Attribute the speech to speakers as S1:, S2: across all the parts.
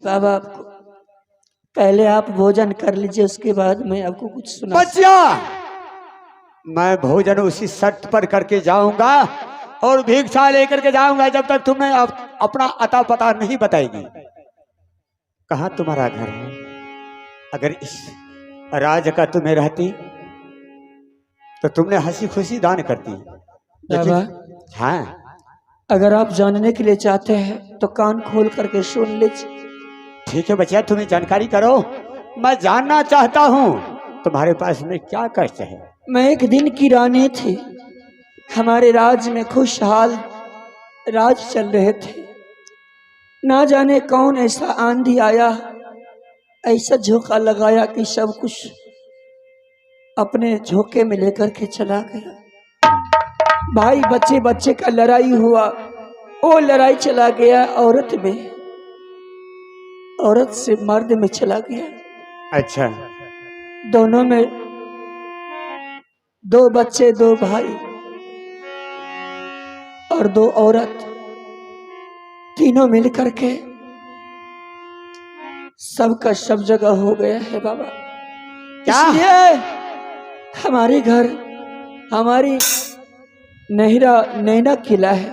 S1: बाबा आपको, पहले आप भोजन कर लीजिए, उसके बाद मैं आपको कुछ सुना।
S2: बच्चा, मैं भोजन उसी शर्त पर करके जाऊंगा और भिक्षा लेकर के जाऊंगा जब तक तुम्हें अपना अता पता नहीं बताएगी। कहाँ तुम्हारा घर है? अगर इस राज का तुम्हें रहती तो तुमने हंसी खुशी दान करती।
S1: बाबा,
S2: हाँ,
S1: अगर आप जानने के लिए चाहते हैं तो कान खोल करके सुन लीजिए।
S2: ठीक है बच्चा, तुम्हें जानकारी करो। मैं जानना चाहता हूँ तुम्हारे पास में क्या कष्ट है।
S1: मैं एक दिन की रानी थी, हमारे राज में खुशहाल राज चल रहे थे। ना जाने कौन ऐसा आंधी आया, ऐसा झोंका लगाया कि सब कुछ अपने झोंके में लेकर के चला गया। भाई बच्चे बच्चे का लड़ाई हुआ, वो लड़ाई चला गया औरत में, औरत से मर्द में चला गया।
S2: अच्छा,
S1: दोनों में 2 बच्चे, 2 भाई और 2 औरत, तीनों मिलकर के सबका सब जगह हो गया है बाबा।
S2: क्या?
S1: इसलिए हमारे घर, हमारी नैना किला है।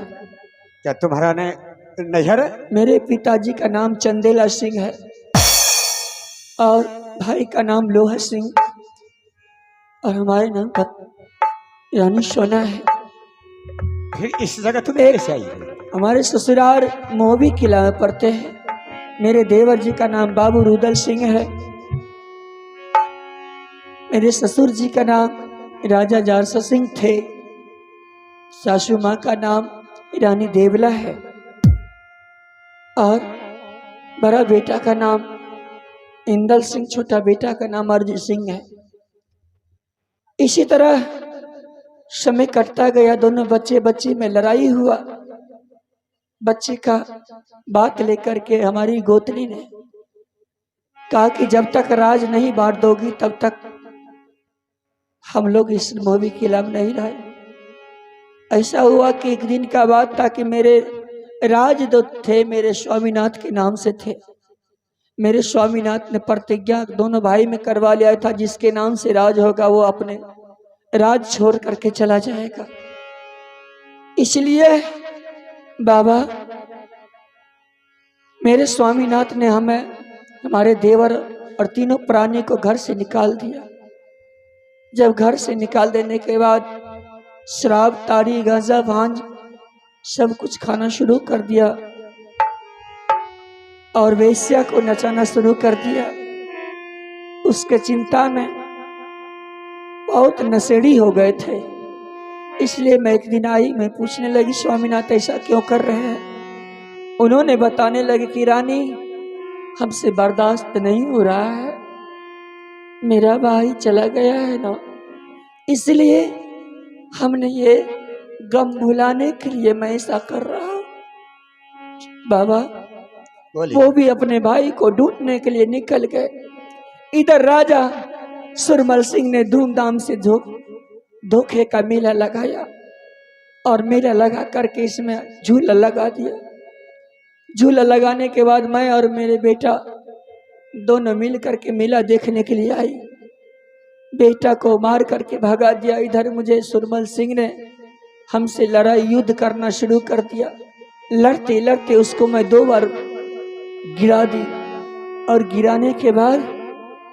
S2: क्या तुम्हारा नैहर?
S1: मेरे पिताजी का नाम चंदेला सिंह है और भाई का नाम लोहा सिंह और हमारे नाम यानी सोना है।
S2: फिर इस जगह तुम्हें कैसे आई है?
S1: हमारे ससुराल मोहबी किला में पड़ते हैं। मेरे देवर जी का नाम बाबू रुदल सिंह है। मेरे ससुर जी का नाम राजा जारसा सिंह थे। सासू माँ का नाम रानी देवला है और बड़ा बेटा का नाम इंदल सिंह, छोटा बेटा का नाम अर्जुन सिंह है। इसी तरह समय कटता गया। दोनों बच्चे बच्ची में लड़ाई हुआ। बच्चे का बात लेकर के हमारी गोतनी ने कहा कि जब तक राज नहीं बांट दोगी तब तक हम लोग इस मोहबी किला में नहीं रहे। ऐसा हुआ कि एक दिन का बात था कि मेरे राजदूत थे, मेरे स्वामीनाथ के नाम से थे। मेरे स्वामीनाथ ने प्रतिज्ञा दोनों भाई में करवा लिया था, जिसके नाम से राज होगा वो अपने राज छोड़ करके चला जाएगा। इसलिए बाबा, मेरे स्वामीनाथ ने हमें, हमारे देवर और तीनों प्राणी को घर से निकाल दिया। जब घर से निकाल देने के बाद शराब, ताड़ी, गांजा, भांज सब कुछ खाना शुरू कर दिया और वेश्या को नचाना शुरू कर दिया। उसके चिंता में बहुत नशेड़ी हो गए थे। इसलिए मैं एक दिन आई, मैं पूछने लगी स्वामीनाथ ऐसा क्यों कर रहे हैं। उन्होंने बताने लगे कि रानी, हमसे बर्दाश्त नहीं हो रहा है, मेरा भाई चला गया है ना, इसलिए हमने ये गम भुलाने के लिए मैं ऐसा कर रहा हूँ। बाबा, वो भी अपने भाई को ढूंढने के लिए निकल गए। इधर राजा सुरमल सिंह ने धूमधाम से धोखे का मेला लगाया और मेला लगा करके इसमें झूला लगा दिया। झूला लगाने के बाद मैं और मेरे बेटा दोनों मिल करके मेला देखने के लिए आई। बेटा को मार करके भगा दिया। इधर मुझे सुरमल सिंह ने हमसे लड़ाई, युद्ध करना शुरू कर दिया। लड़ते लड़ते उसको मैं 2 बार गिरा दी और गिराने के बाद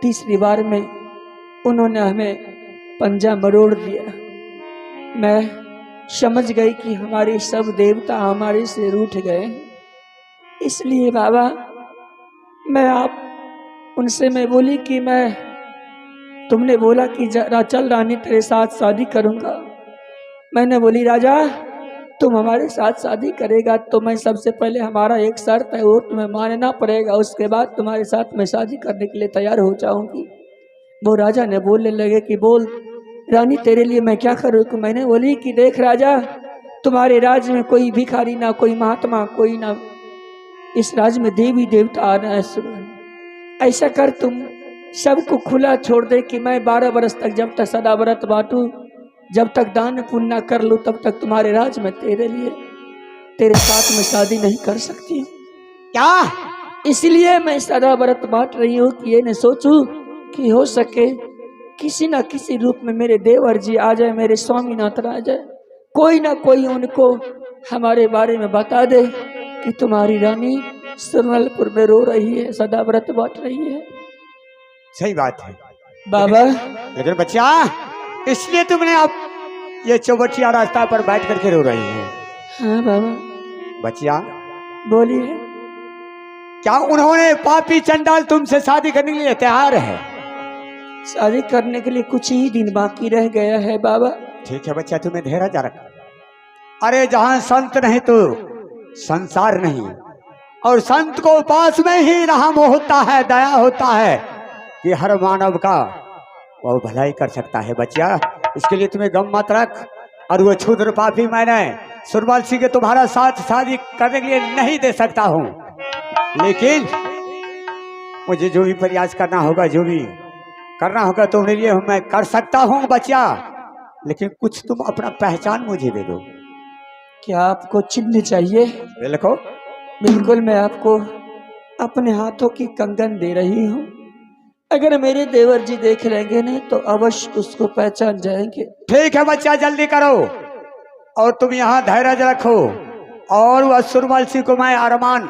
S1: तीसरी बार में उन्होंने हमें पंजा मरोड़ दिया। मैं समझ गई कि हमारे सब देवता हमारे से रूठ गए। इसलिए बाबा, मैं आप उनसे मैं बोली कि तुमने बोला कि चल रानी तेरे साथ शादी करूंगा। मैंने बोली राजा, तुम हमारे साथ शादी करेगा तो मैं सबसे पहले, हमारा एक शर्त है वो तुम्हें मानना पड़ेगा, उसके बाद तुम्हारे साथ मैं शादी करने के लिए तैयार हो जाऊंगी। वो राजा ने बोलने लगे कि बोल रानी, तेरे लिए मैं क्या करूँ। मैंने बोली कि देख राजा, तुम्हारे राज्य में कोई भिखारी ना कोई महात्मा कोई ना, इस राज्य में देवी देवता आना है। ऐसा कर तुम सबको खुला छोड़ दे कि मैं 12 वर्ष तक, जब तक सदा व्रत बांटू, जब तक दान पुण्य कर लूँ, तब तक तुम्हारे राज्य में तेरे साथ में शादी नहीं कर सकती।
S2: क्या
S1: इसलिए मैं सदा व्रत बांट रही हूँ कि ये न सोचूं कि हो सके किसी न किसी रूप में मेरे देवर जी आ जाए, मेरे स्वामीनाथन आ जाए, कोई ना कोई उनको हमारे बारे में बता दे कि तुम्हारी रानी सुरनलपुर में रो रही है, सदा व्रत बांट रही है।
S2: सही बात है
S1: बाबा
S2: लेकिन बच्चा, इसलिए तुमने अब ये चौबटिया रास्ता पर बैठ करके रो रही है।
S1: हाँ बाबा
S2: बच्चिया,
S1: बोलिए।
S2: क्या उन्होंने पापी चंडाल तुमसे शादी करने के लिए तैयार है?
S1: शादी करने के लिए कुछ ही दिन बाकी रह गया है बाबा।
S2: ठीक है बच्चा, तुम्हें धैर्य रख। अरे जहां संत नहीं तो संसार नहीं, और संत को पास में ही रहम होता है, दया होता है कि हर मानव का वो भलाई कर सकता है। बच्चा, इसके लिए तुम्हें गम मत रख। और वो क्षुद्र पापी मैंने सुरबाल सिंह के तुम्हारा साथ शादी करने के लिए नहीं दे सकता हूँ, लेकिन मुझे जो भी प्रयास करना होगा, जो भी करना होगा तुम्हारे लिए मैं कर सकता हूँ बच्चा। लेकिन कुछ तुम अपना पहचान मुझे दे दो।
S1: क्या आपको चिन्ह चाहिए?
S2: बिल्कुल
S1: बिल्कुल, मैं आपको अपने हाथों की कंगन दे रही हूँ। अगर मेरे देवर जी देख लेंगे नहीं तो अवश्य उसको पहचान जाएंगे।
S2: ठीक है बच्चा, जल्दी करो। और तुम यहाँ धैर्य रखो, और वह सुरमल सिंह को मैं अरमान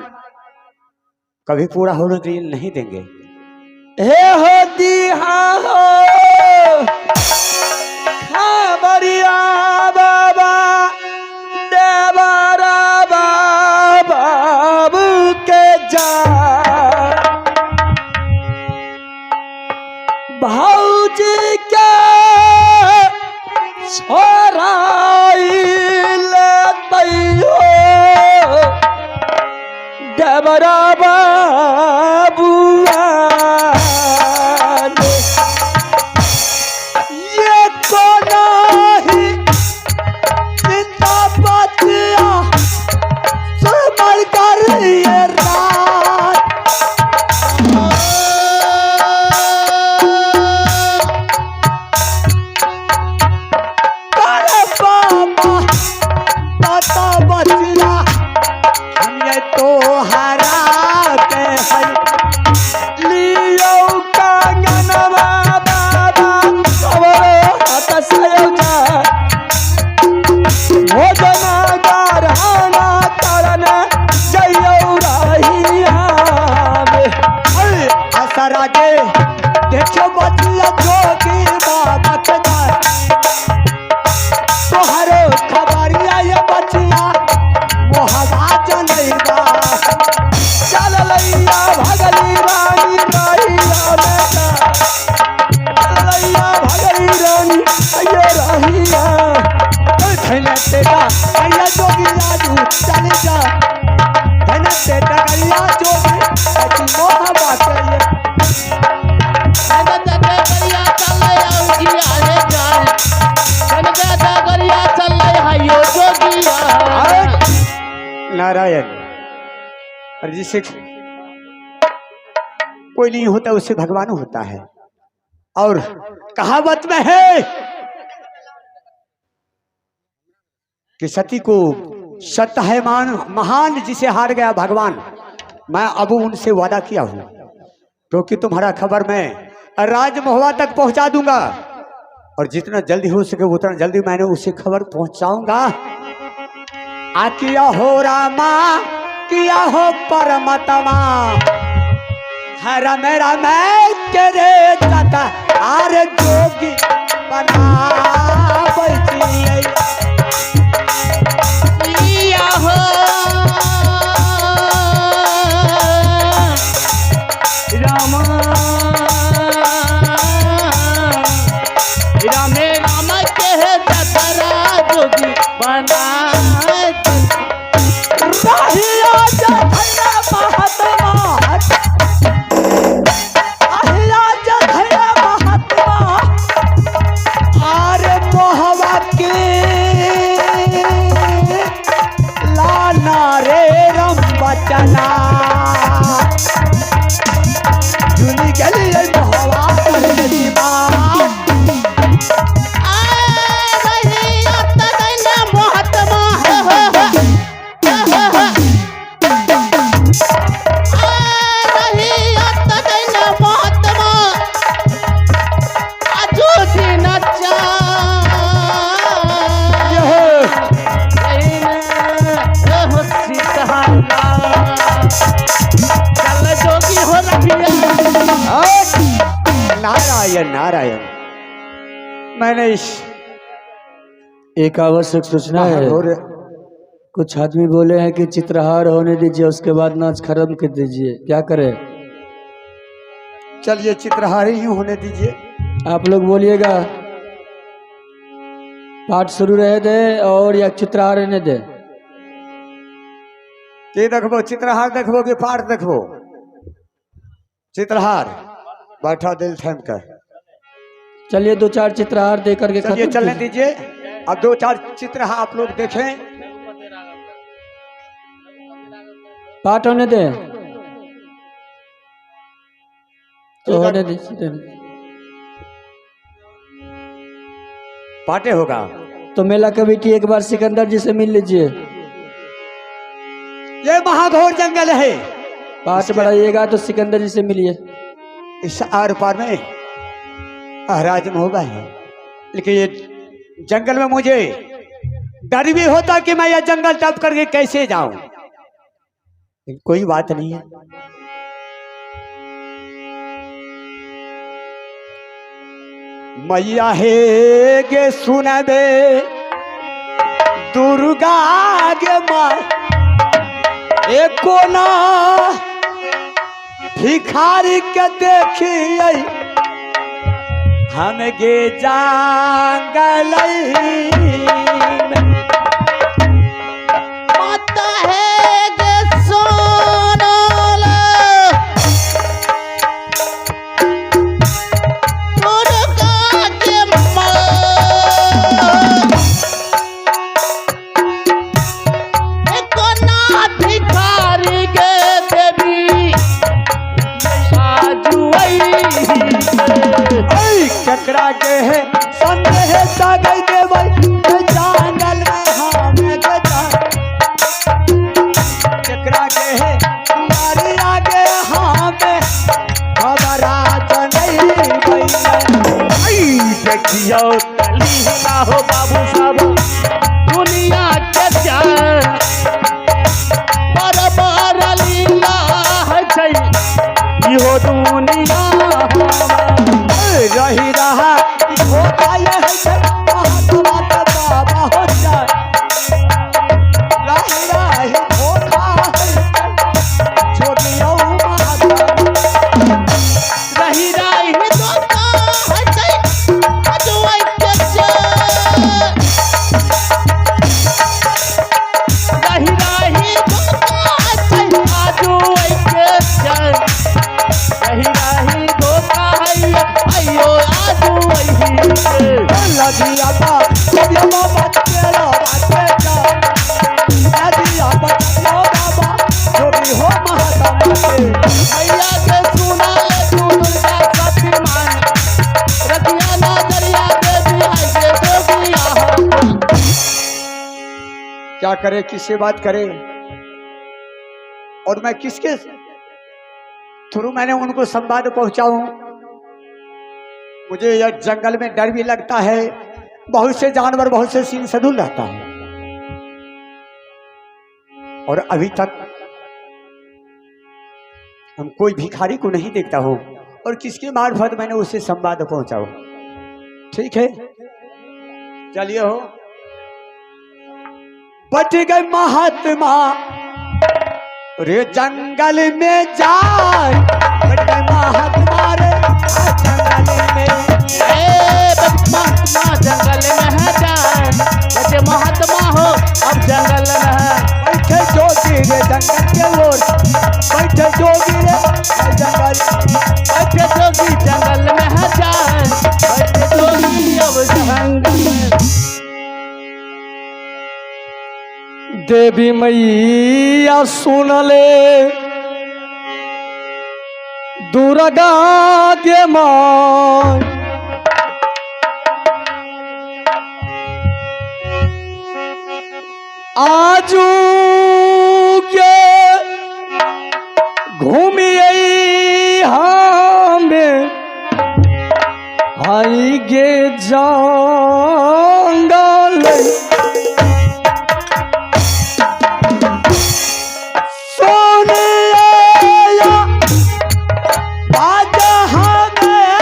S2: कभी पूरा होने के लिए नहीं देंगे।
S1: हे हो दी हाँ हो खबरिया बाबा देवरा बाबू के जा भाऊजी के छोराई ले देवरा बाबुआ ये तो नहीं जिंदा बचिया संभल कर ये रात अरे बाबा पता बचिया हम ये तो हरा के है लियो कंगनवा बाबा सवरो हाथ सायो जा भोजना गारहाना करन जइयो रहिया में असरा के देखो बचिया जोगी बाबा के जा तोहरो खबरिया ये बचिया वो हवा चलेगा चल लैया भगली रानी रहिया बेटा चल लैया भगली रानी अये रहिया धन तेरा अया जोगी राजू चल जा धन तेरा गरिया जोगी ऐसी मोह बात है
S3: धन तेरा गरिया चल आउगी आले जान धन तेरा गरिया चल हायो जोगिया।
S2: नारायण। और जिसे कोई नहीं होता उससे भगवान होता है। और कहावत में है कि सती को सत्य है महान जिसे हार गया भगवान। मैं अब उनसे वादा किया हूं क्योंकि तुम्हारा खबर मैं राजमहुआ तक पहुंचा दूंगा, और जितना जल्दी हो सके उतना जल्दी मैंने उसे खबर पहुंचाऊंगा। आ किया हो रामा किया हो परमात्मा हर मेरा मैं तेरे दाता आरे जोगी बना बैठी
S3: लिया हो रामा रामे राम के दतरा जोगी बना
S1: रहिया जधैया महात्मा अहिया जधैया महात्मा आरे मोह
S2: नारायण नारायण। मैंने इस
S1: एक आवश्यक सूचना है।
S2: महाघोर
S1: कुछ आदमी बोले हैं कि चित्रहार होने दीजिए, उसके बाद नाच खत्म कर दीजिए, क्या करें?
S2: चलिए चित्रहारी ही होने दीजिए।
S1: आप लोग बोलिएगा पाठ शुरू रहे दे और या चित्रहार रहने दे?
S2: के देखबो, चित्रहार देखबो कि पाठ देखबो? चित्रहार बैठा दिल थम कर।
S1: चलिए 2-4 चित्रहार दे करके
S2: चलिए
S1: खत्म
S2: चलने
S1: कीजिए।
S2: दीजिए। अब 2-4 चित्रहार आप लोग देखें।
S1: पाठ होने दे तो होने दीजिए।
S2: पाटे होगा।
S1: तो मेला कमेटी एक बार सिकंदर जी से मिल लीजिए।
S2: ये महाघोर जंगल है।
S1: पाठ बढ़ाइएगा तो सिकंदर जी से मिलिए।
S2: इस आर पार में अहराज महोबा है, लेकिन ये जंगल में मुझे डर भी होता कि मैं यह जंगल टप करके कैसे जाऊं। कोई बात नहीं है। मैया हे गे सुनबे दुर्गा गे माँ एको ना भिखारी के देखिए हम गे जंगल
S3: माता है गे सोनल दुर्गा के माँ एको ना भिखारी गे देवी आजू
S2: ककड़ा के है संदेह सागर के भाई जंगल में हम ककड़ा के है तुम्हारे आगे हमें खबरा तो नहीं गई।
S3: देखियो कली ना हो बाबू साहब दुनिया के जान बराबर लीला है छै इहो दुनिया
S2: रही रहा होता ये है बाबा हो जाए रही रही धोखा जो भी
S3: रही रही धोखा है छै अजुई के जान रही रही धोखा है छै अजुई के जान रही रही धोखा है आयो अजुई के
S2: लगिया बा सब ये बाबा तेरा बाते जा लगिया बा बाबा जो भी हो महात्मा के
S3: भैया के सुना ले तू दुर्गा शक्तिमान रतिया ना दरिया देवी है के देविया हो
S2: क्या करे, किससे बात करे और मैं किसके थ्रू मैंने उनको संवाद पहुंचाऊं। मुझे यह जंगल में डर भी लगता है, बहुत से जानवर बहुत से सीन सदूल रहता है और अभी तक हम कोई भिखारी को नहीं देखता हूं और किसके मार्फत मैंने उसे संवाद पहुंचाऊं। ठीक है चलिए हो। बच गए महात्मा रे जंगल में जाए, बच गए महात्मा रे जंगल में।
S3: महात्मा जंगल में है जान बच्चे महात्मा हो अब जंगल में है
S2: बैठे जोगी रे जंगल के ओर, बैठे जोगी रे जंगल,
S3: बैठे जोगी जंगल में है जान बैठे जोगी अब जंगल में।
S1: देवी मैया सुनले दुर्गा के माँ आजू के घूमिए हमें आई गे जंगल
S2: सोनिया आज हमें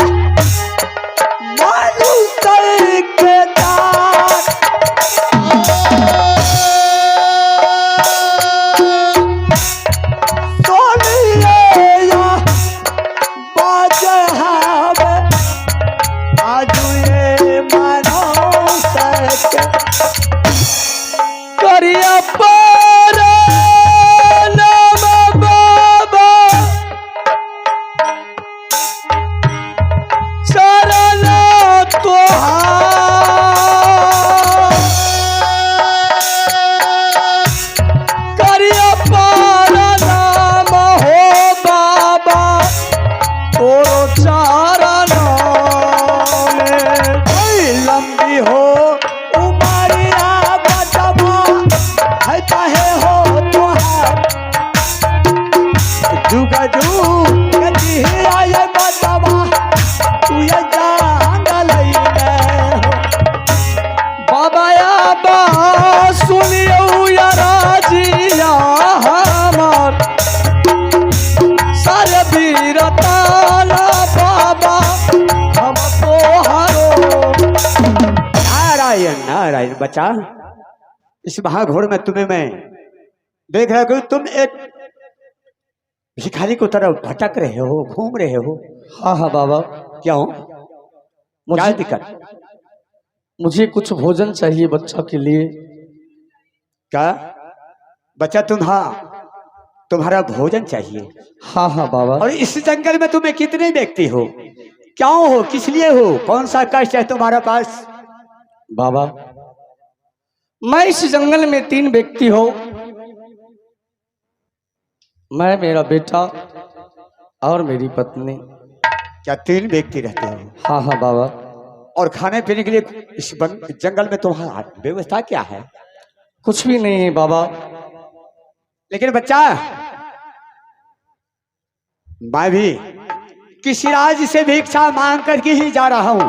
S2: कजी आए बचवा तू ये जंगल में
S3: बाबा बा सुनियो या राजिया हमार सारे वीरताला बाबा हमको हारो।
S2: नारायण नारायण। बच्चा, इस महाघोर में तुम्हें मैं देख रहा हूँ, तुम एक भिखारी को तरफ भटक रहे हो, घूम रहे हो।
S3: हाँ हाँ बाबा,
S2: क्यों? क्या
S3: मुझे
S2: दिक्कत?
S3: मुझे कुछ भोजन चाहिए बच्चा के लिए।
S2: क्या बच्चा, तुम्हारा भोजन चाहिए?
S3: हाँ हाँ बाबा।
S2: और इस जंगल में तुम्हें कितने व्यक्ति हो? क्यों हो? किस लिए हो? कौन सा कष्ट है तुम्हारा पास?
S3: बाबा, मैं इस जंगल में 3 व्यक्ति हो, मैं, मेरा बेटा और मेरी पत्नी।
S2: क्या 3 व्यक्ति रहते हो?
S3: हाँ हाँ बाबा।
S2: और खाने पीने के लिए इस जंगल में तुम्हारा व्यवस्था क्या है?
S3: कुछ भी नहीं है बाबा।
S2: लेकिन बच्चा, मैं भी किसी राज से भिक्षा मांग करके ही जा रहा हूं।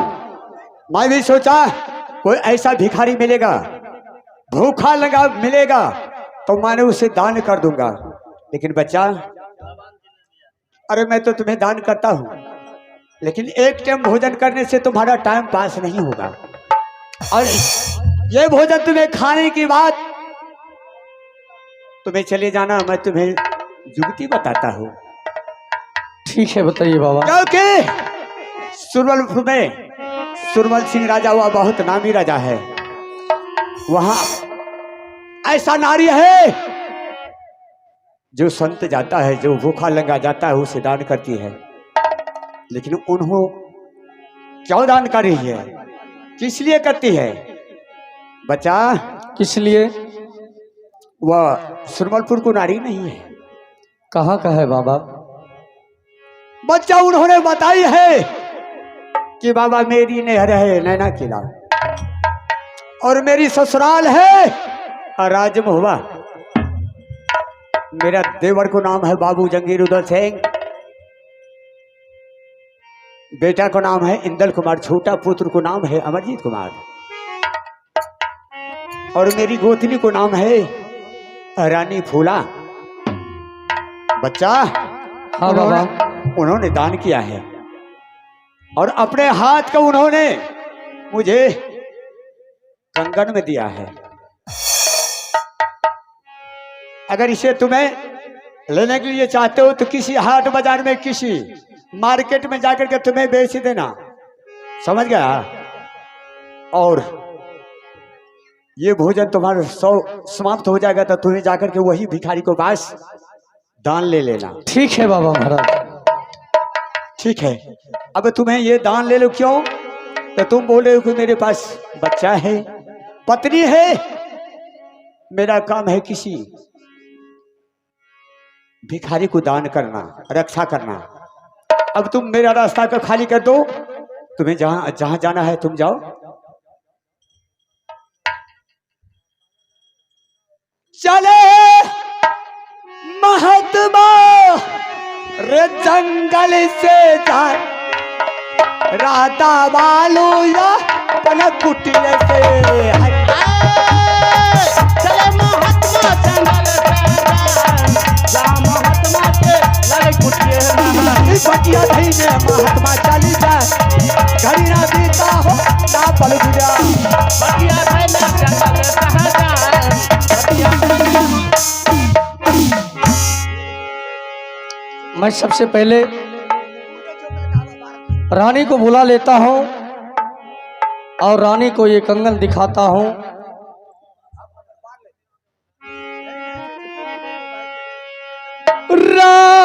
S2: मैं भी सोचा कोई ऐसा भिखारी मिलेगा, भूखा लगा मिलेगा, तो मैंने उसे दान कर दूंगा। लेकिन बच्चा, अरे मैं तो तुम्हें दान करता हूं, लेकिन एक टाइम भोजन करने से तुम्हारा टाइम पास नहीं होगा। और ये भोजन तुम्हें खाने की बात, तुम्हें चले जाना, मैं तुम्हें युक्ति बताता हूं।
S3: ठीक है, बताइए बाबा।
S2: क्योंकि सुरवलपुर में सुरवल सिंह राजा हुआ बहुत नामी राजा है। वहां ऐसा नारी है जो संत जाता है, जो भूखा लंगा जाता है, उसे दान करती है। लेकिन उन्हों क्यों दान कर रही है? किस लिए करती है बच्चा?
S3: किस लिए?
S2: वह सुरवलपुर को नारी नहीं है।
S3: कहाँ का है बाबा?
S2: बच्चा, उन्होंने बताई है कि बाबा मेरी नहर है नैना किला, और मेरी ससुराल है राजमहुआ। मेरा देवर को नाम है बाबू जंगीर उदय सिंह, बेटा को नाम है इंदल कुमार, छोटा पुत्र को नाम है अमरजीत कुमार, और मेरी गोतनी को नाम है रानी फूला। बच्चा,
S3: हाँ बाबा।
S2: उन्होंने दान किया है, और अपने हाथ का उन्होंने मुझे कंगन में दिया है। अगर इसे तुम्हें लेने के लिए चाहते हो तो किसी हाट बाजार में, किसी मार्केट में जाकर के तुम्हें बेच देना, समझ गया? और ये भोजन तुम्हारा समाप्त हो जाएगा तो तुम्हें जाकर के वही भिखारी को पास दान ले लेना।
S3: ठीक है बाबा महाराज।
S2: ठीक है। अब तुम्हें ये दान ले लो, क्यों? तो तुम बोल रहे हो कि मेरे पास बच्चा है, पत्नी है, मेरा काम है किसी भिखारी को दान करना, रक्षा करना। अब तुम मेरा रास्ता को खाली कर दो, तुम्हें जहां जाना है तुम जाओ। चले महात्मा रे जंगल से जा, राता वालो या पन कुटिया से
S3: चले महात्मा जंगल जा, महात्मा के लड़े कुटिए
S2: बटिया धीने महात्मा चली जा, घड़ी ना बीता हो ना पल गुजरा।
S3: बटिया धीने जंगल कहाँ जाए, बटिया मैं सबसे पहले रानी को बुला लेता हूं और रानी को ये कंगन दिखाता हूं।
S2: रा